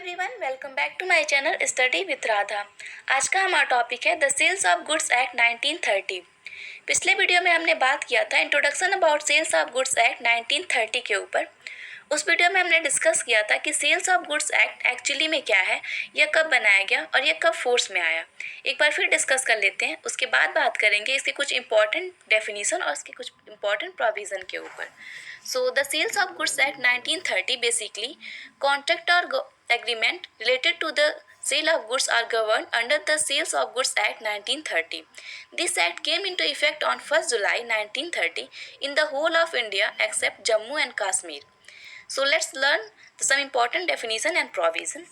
Everyone, welcome back to my channel study with Radha. आज का हमारा टॉपिक है the sales of goods act 1930। पिछले वीडियो में हमने बात किया था introduction about sales of goods act 1930 के ऊपर। उस वीडियो में हमने डिस्कस किया था कि sales of goods act actually में क्या है, यह कब बनाया गया और यह कब फोर्स में आया। एक बार फिर डिस्कस कर लेते हैं, उसके बाद बात करेंगे इसके कुछ इंपॉर्टेंट डेफिनेशन और इसके कुछ इंपॉर्टेंट प्रोविज़न के ऊपर। So the sales of goods act 1930 basically contract और agreement related to the sale of goods are governed under the Sales of Goods Act 1930. This act came into effect on 1st July 1930 in the whole of India except Jammu and Kashmir. So let's learn some important definition and provision.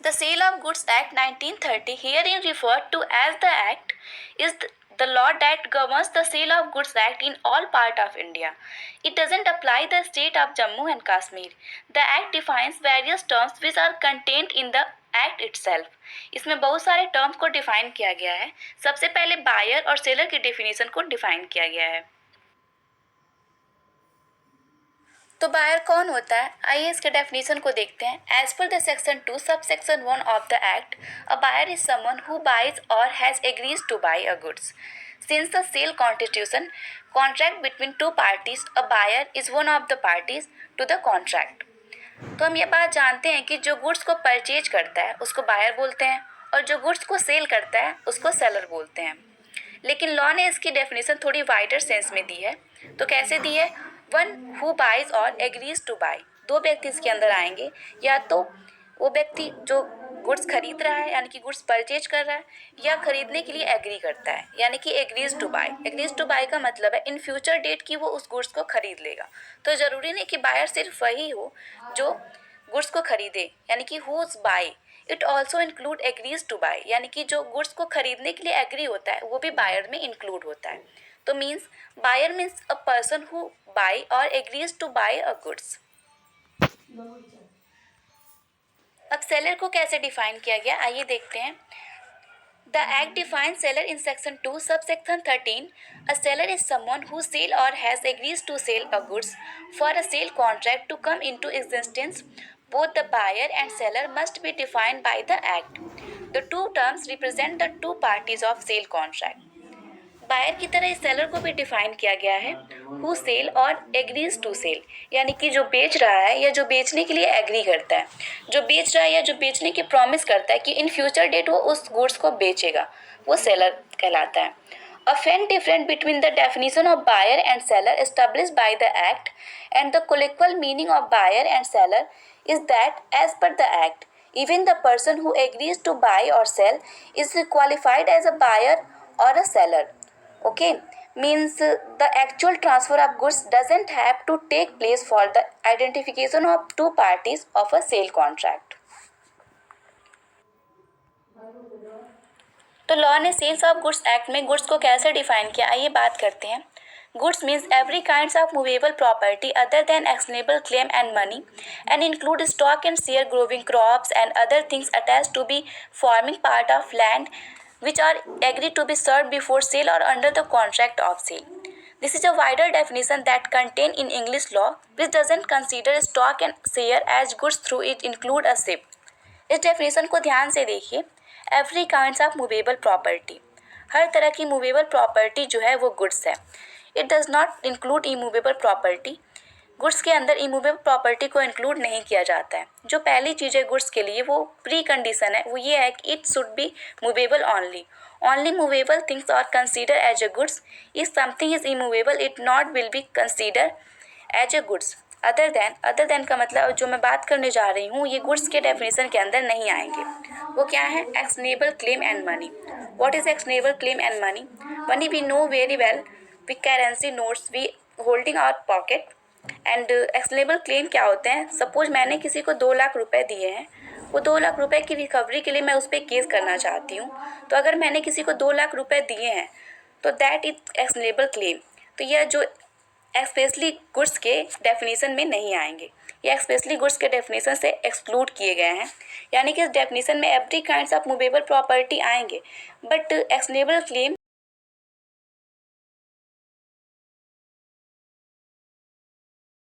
The Sale of Goods Act 1930, herein referred to as the Act, is the law that governs the sale of goods act in all part of India. It doesn't apply the state of Jammu and Kashmir. The act defines various terms which are contained in the act itself. इसमें बहुत सारे terms को define किया गया है। सबसे पहले buyer और सेलर की डेफिनेशन को डिफाइन किया गया है। तो बायर कौन होता है, आइए इसके डेफिनेशन को देखते हैं। As per the section 2 sub section 1 of the act, a buyer is someone who buys or has agrees to buy a goods. Since the sale constitution contract between two parties, a buyer is one of the parties to the contract. तो हम ये बात जानते हैं कि जो goods को purchase करता है उसको बायर बोलते हैं और जो गुड्स को सेल करता है उसको सेलर बोलते हैं। लेकिन लॉ ने इसकी डेफिनेशन थोड़ी वाइडर सेंस में दी है। तो कैसे दी है? वन हु बाइज और एग्रीज टू बाय, दो व्यक्ति इसके अंदर आएंगे। या तो वो व्यक्ति जो गुड्स खरीद रहा है यानी कि गुड्स परचेज कर रहा है, या खरीदने के लिए एग्री करता है यानी कि agrees to buy. Agrees to buy का मतलब है इन फ्यूचर डेट की वो उस गुड्स को खरीद लेगा। तो ज़रूरी नहीं कि बायर सिर्फ वही हो जो गुड्स को खरीदे, यानी कि whose buy. It also include agrees to buy, यानी कि जो गुड्स को खरीदने के लिए एग्री होता है वो भी बायर में इंक्लूड होता है। तो means buyer means a person who buy or agrees to buy a goods. अब सेलर को कैसे डिफाइन किया गया, आइए देखते हैं। The Act defines seller in Section 2, subsection 13. A seller is someone who sell or has agrees to sell a goods. For a sale contract to come into existence, both the buyer and seller must be defined by the Act. The two terms represent the two parties of sale contract. Buyer की तरह इस seller को भी define किया गया है, who cell और agrees to cell, यानी कि जो बेच रहा है या जो बेचने के लिए एग्री करता है, जो बेच रहा है या जो बेचने की प्रॉमिस करता है कि इन फ्यूचर डेट वो उस गुड्स को बेचेगा, वो सेलर कहलाता है। A fair difference between the definition of buyer and seller established by the Act and the colloquial meaning of buyer and seller is that, as per the Act, even the person who agrees to buy or sell is qualified as a buyer or a seller. Okay, means the actual transfer of goods doesn't have to take place for the identification of two parties of a sale contract. तो law ने sales of goods act में goods को कैसे define किया, आइए बात करते हैं। Goods means every kinds of movable property other than actionable claim and money, and include stock and share, growing crops and other things attached to be forming part of land, which are agreed to be served before sale or under the contract of sale. This is a wider definition that contained in English law, which doesn't consider stock and share as goods through it include a ship. इस definition को ध्यान से देखिए। Every kinds of movable property, हर तरह की movable property जो है वो गुड्स है। It does not include immovable property, goods के अंदर इमूवेबल प्रॉपर्टी को इंक्लूड नहीं किया जाता है। जो पहली चीज़ है गुड्स के लिए वो प्री कंडीशन है, वो ये है कि it should be movable only. Only movable things are consider as a goods. If something is immovable it not will be consider as a goods. Other than का मतलब जो मैं बात करने जा रही हूँ ये गुड्स के डेफिनेशन के अंदर नहीं आएंगे। वो क्या है? Actionable claim and money. What is actionable claim and money? Money we know very well, we currency notes we holding our pocket. And actionable claim क्या होते हैं? सपोज मैंने किसी को 2 लाख रुपए दिए हैं, वो 2 लाख रुपए की रिकवरी के लिए मैं उस पर केस करना चाहती हूँ। तो अगर मैंने किसी को 2 लाख रुपए दिए हैं तो दैट इज एक्शनेबल क्लेम। तो यह जो एक्सपेशली गुड्स के डेफिनेशन में नहीं आएंगे, ये एक्सपेशली गुड्स के डेफिनेशन से एक्सक्लूड किए गए हैं। यानी कि इस डेफिनेशन में every kinds of movable property आएंगे, बट एक्शनेबल क्लेम